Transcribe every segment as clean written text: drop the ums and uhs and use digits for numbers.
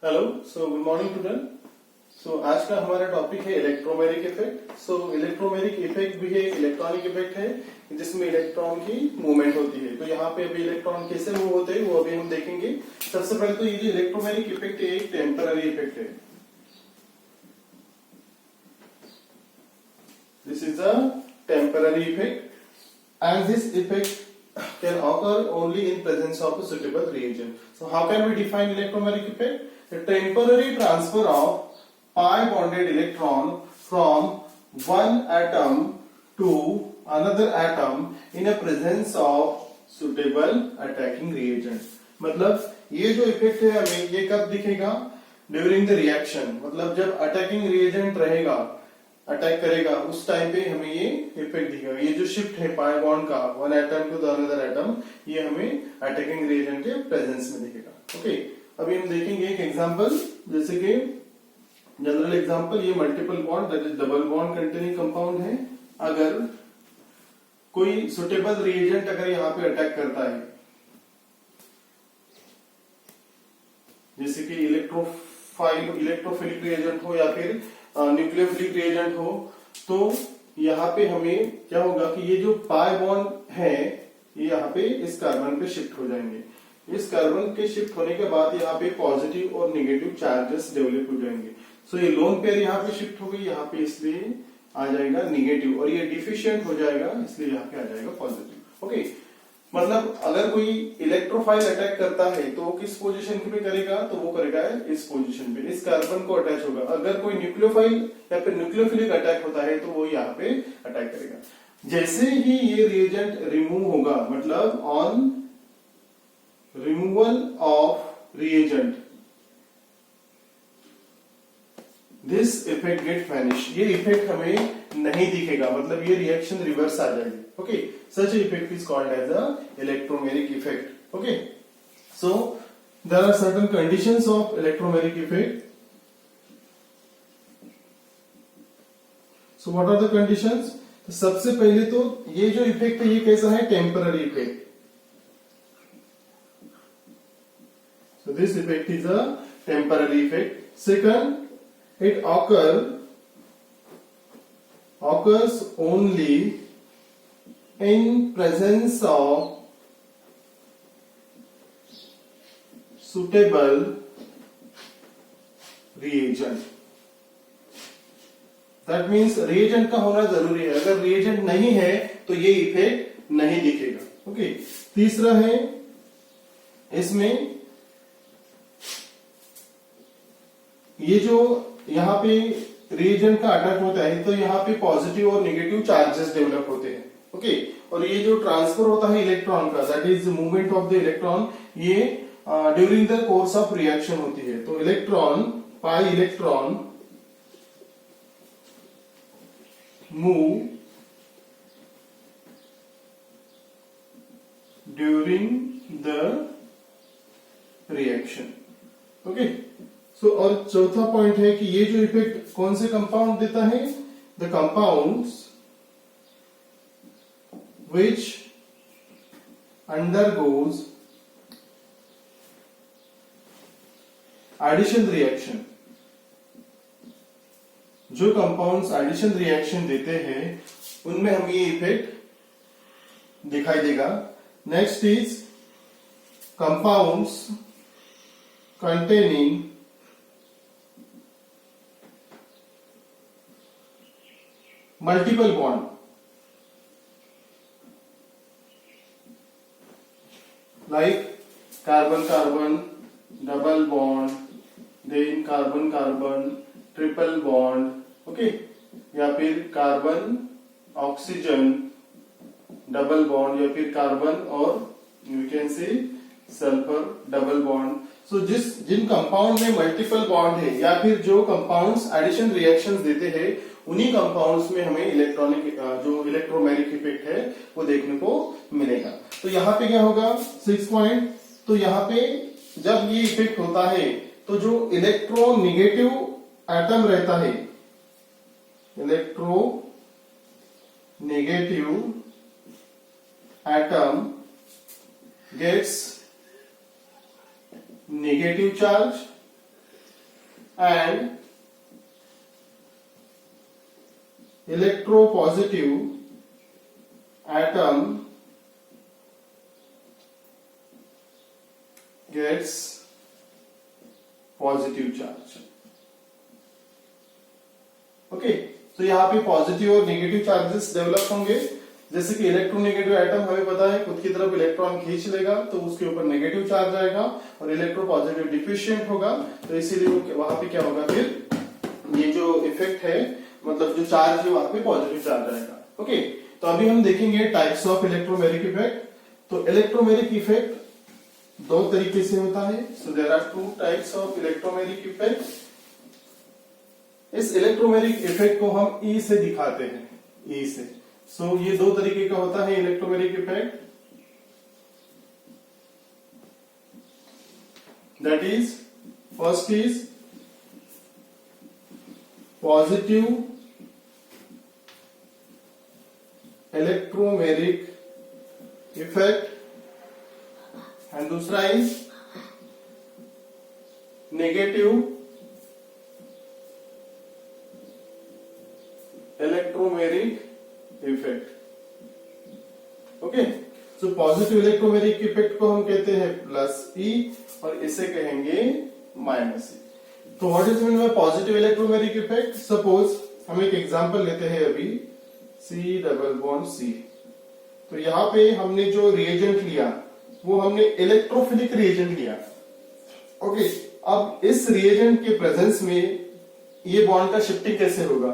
Hello good morning student. आज का हमारा टॉपिक है इलेक्ट्रोमेरिक इफेक्ट। इलेक्ट्रोमेरिक इफेक्ट भी है इलेक्ट्रॉनिक इफेक्ट है जिसमें इलेक्ट्रॉन की मूवमेंट होती है। तो यहाँ पे अभी इलेक्ट्रॉन कैसे मूव होते हैं वो अभी हम देखेंगे। सबसे पहले तो ये जो इलेक्ट्रोमेरिक इफेक्ट है एक टेम्पररी इफेक्ट है। This is a temporary effect and this effect can occur only in presence of a suitable reagent. So how can we define electromagnetic effect? The temporary transfer of pi bonded electron from one atom to another atom in a presence of suitable attacking reagent. मतलब ये जो effect है हमें ये कब दिखेगा? During the reaction, मतलब जब अटैकिंग रिएजेंट रहेगा, अटैक करेगा, उस टाइम पे हमें ये इफेक्ट दिखेगा। ये जो शिफ्ट है पाई बॉन्ड का one atom to the another atom, ये हमें अटैकिंग रिएजेंट के प्रेजेंस में दिखेगा। ओके, अभी हम देखेंगे एक एग्जांपल, जैसे कि जनरल एग्जांपल, ये multiple bond that is double bond containing compound है। अगर कोई सुटेबल रिएजेंट अगर यहाँ पे अटैक करता है, जैसे कि इलेक्ट्रोफिलिक रिएजेंट हो या फिर न्यूक्लियोफिलिक रिएजेंट हो, तो यहाँ पे हमें क्या होगा कि ये जो पाई बॉन्ड है ये यहाँ पे इस कार्बन पे शिफ्ट हो जाएंगे। इस कार्बन के शिफ्ट होने के बाद यहाँ पे पॉजिटिव और नेगेटिव चार्जेस डेवलप हो जाएंगे। सो ये लोन पेयर यहाँ पे शिफ्ट हो गई, यहाँ पे इसलिए आ जाएगा निगेटिव, और ये डिफिशियंट हो जाएगा इसलिए यहाँ पे आ जाएगा पॉजिटिव। ओके, मतलब अगर कोई इलेक्ट्रोफाइल अटैक करता है तो वो किस पोजीशन पे करेगा? तो वो करेगा इस पोजीशन पे, इस कार्बन को अटैच होगा। अगर कोई न्यूक्लियोफाइल या फिर न्यूक्लियोफिलिक अटैक होता है तो वो यहाँ पे अटैक करेगा। जैसे ही ये रिएजेंट रिमूव होगा, मतलब on removal of reagent this effect get vanish, ये इफेक्ट हमें नहीं दिखेगा, मतलब ये रिएक्शन रिवर्स आ जाएगी। Okay, such a effect is called as a electromagnetic effect. Okay, so there are certain conditions of electromagnetic effect. So what are the conditions? तो सबसे पहले तो ये जो इफेक्ट है ये कैसा है? Temporary effect. So this effect is a temporary effect. Second, it occurs only in presence of suitable reagent. That means reagent का होना जरूरी है। अगर reagent नहीं है तो ये इफेक्ट नहीं दिखेगा। ओके, तीसरा है इसमें ये जो यहाँ पे reagent का अटैक होता है तो यहाँ पे पॉजिटिव और नेगेटिव चार्जेस डेवलप होते हैं। ओके, और ये जो ट्रांसफर होता है इलेक्ट्रॉन का, that is movement of the electron, ये during the course of reaction होती है। तो electron, pi electron move during the reaction. Okay, so और चौथा पॉइंट है कि ये जो इफेक्ट कौन से कंपाउंड देता है? The compounds which undergoes addition reaction, जो कंपाउंड्स एडिशन रिएक्शन देते हैं उनमें हमें ये इफेक्ट दिखाई देगा। Next is compounds containing multiple bond, like carbon carbon, double bond, then carbon carbon, triple bond, okay, या फिर कार्बन ऑक्सीजन डबल बॉन्ड, या फिर कार्बन और we can say sulphur double bond. So जिन कंपाउंड में multiple bond है या फिर जो कंपाउंड्स एडिशन रिएक्शंस देते हैं उन्हीं कंपाउंड्स में हमें इलेक्ट्रॉनिक जो इलेक्ट्रोमैग्नेटिक इफेक्ट है वो देखने को मिलेगा। तो यहाँ पे क्या होगा? 6 पॉइंट। तो यहाँ पे जब ये इफेक्ट होता है तो जो इलेक्ट्रोनेगेटिव एटम रहता है, electronegative atom gets negative charge and electropositive atom gets positive charge. Okay, तो यहाँ पे पॉजिटिव और नेगेटिव चार्जेस डेवलप होंगे। जैसे कि इलेक्ट्रोनेगेटिव एटम हमें पता है खुद की तरफ इलेक्ट्रॉन खींच लेगा तो उसके ऊपर नेगेटिव चार्ज आएगा, और इलेक्ट्रोपॉजिटिव डिफिशिएंट होगा तो इसीलिए वहां पे क्या होगा, फिर ये जो इफेक्ट है मतलब जो चार्ज है वहां पे पॉजिटिव चार्ज आएगा। ओके, तो अभी हम देखेंगे टाइप्स ऑफ इलेक्ट्रोमेरिक इफेक्ट। तो इलेक्ट्रोमेरिक इफेक्ट दो तरीके से होता है। So there are two types of electromeric effect. इस इलेक्ट्रोमेरिक इफेक्ट को हम ई से दिखाते हैं, ई से। सो ये दो तरीके का होता है electromeric effect, that is first is positive electromeric effect and दूसरा is negative electromeric effect. Okay, so positive electromeric effect को हम कहते हैं प्लस ई और इसे कहेंगे माइनस ई। तो what is mean by positive electromeric effect? Suppose हम एक एग्जांपल लेते हैं अभी, सी डबल बॉन्ड सी। तो यहां पे हमने जो रिएजेंट लिया वो हमने इलेक्ट्रोफिलिक रिएजेंट लिया। ओके, अब इस रिएजेंट के प्रेजेंस में ये बॉन्ड का शिफ्टिंग कैसे होगा?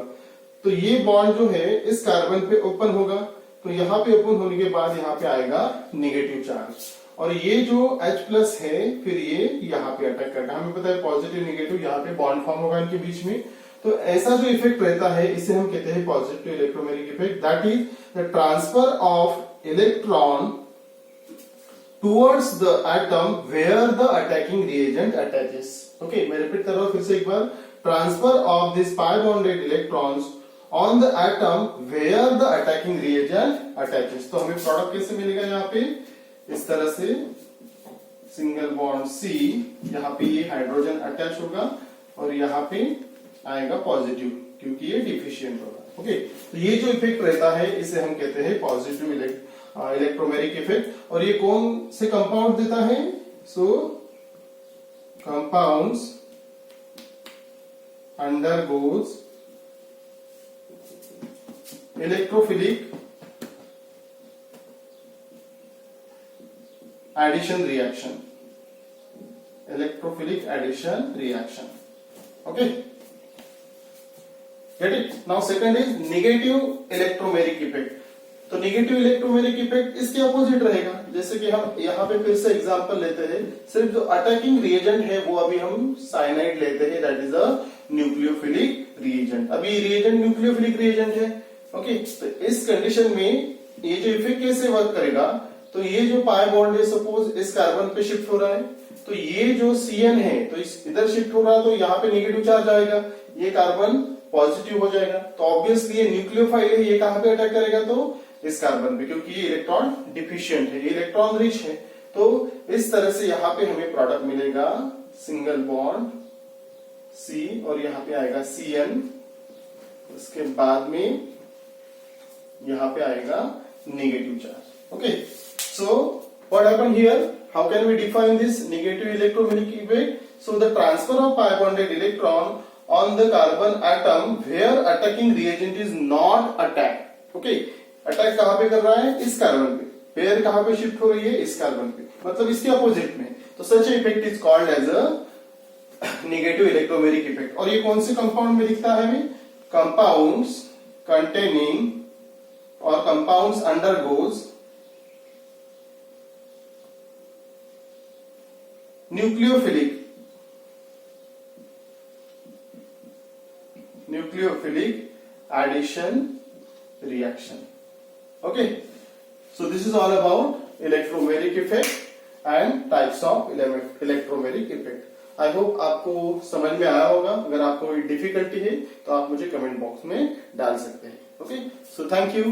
तो ये बॉन्ड जो है इस कार्बन पे ओपन होगा, तो यहाँ पे ओपन होने के बाद यहाँ पे आएगा नेगेटिव चार्ज, और ये जो H+ है फिर ये यहाँ पे अटैक करना। हमें पता है पॉजिटिव नेगेटिव यहाँ पे बॉन्ड फॉर्म होगा इनके बीच में। तो ऐसा जो इफेक्ट रहता है इसे हम कहते हैं positive electromeric effect, that is the transfer of electron towards the atom where the attacking reagent attaches. Okay, मैं रिपीट कर रहा हूं फिर से एक बार, transfer of this pi bonded electrons on the atom where the attacking reagent attaches. तो हमें प्रोडक्ट कैसे मिलेगा? यहाँ पे इस तरह से सिंगल बॉन्ड सी, यहाँ पे ये हाइड्रोजन अटैच होगा और यहाँ पे आएगा पॉजिटिव क्योंकि ये डिफिशिएंट होगा। ओके, तो ये जो इफेक्ट रहता है इसे हम कहते हैं पॉजिटिव इलेक्ट्रोमेरिक इफेक्ट। और ये कौन से कंपाउंड देता है? सो compounds undergoes electrophilic addition reaction. Electrophilic addition reaction. Okay, get it? Now second is negative electromeric effect. तो नेगेटिव इलेक्ट्रोमेरिक इफेक्ट इसके अपोजिट रहेगा। जैसे कि हम यहाँ पे फिर से एग्जांपल लेते हैं, सिर्फ जो अटैकिंग रिएजेंट है वो अभी हम साइनाइड लेते हैं, that is a nucleophilic reagent. अभी रिएजेंट न्यूक्लियोफिलिक रिएजेंट है। ओके, तो इस कंडीशन में ये जो इफेक्ट कैसे वर्क करेगा? तो ये जो पाई बॉन्ड है सपोज इस कार्बन पे शिफ्ट हो रहा है, तो ये जो CN है तो इस इधर शिफ्ट हो रहा है, तो यहाँ पे नेगेटिव चार्ज आएगा, ये कार्बन पॉजिटिव हो जाएगा। तो ऑब्वियसली ये न्यूक्लियोफाइल है, ये कहां पे अटैक करेगा? तो इस कार्बन पे, क्योंकि ये इलेक्ट्रॉन डिफिशिएंट है, ये इलेक्ट्रॉन रिच है। तो इस तरह से यहाँ पे हमें प्रोडक्ट मिलेगा सिंगल बॉन्ड C और यहाँ पे आएगा CN, उसके बाद में यहाँ पे आएगा negative charge. Okay, so what happen here? How can we define this negative electromeric effect? So the transfer of pi bonded electron on the carbon atom where attacking reagent is not attacked. Okay, attack कहां पे कर रहा है? इस carbon पे। Pair कहां पे shift हो रही है? इस कार्बन पे, मतलब इसके अपोजिट में। तो such effect is called as a negative electromeric effect. और ये कौन से कंपाउंड में दिखता है? कंपाउंड्स कंटेनिंग और compounds undergoes nucleophilic addition reaction. Okay, so this is all about electromeric effect and types of electromeric effect. I hope आपको समझ में आया होगा। अगर आपको कोई डिफिकल्टी है तो आप मुझे कमेंट बॉक्स में डाल सकते हैं। Okay, so thank you.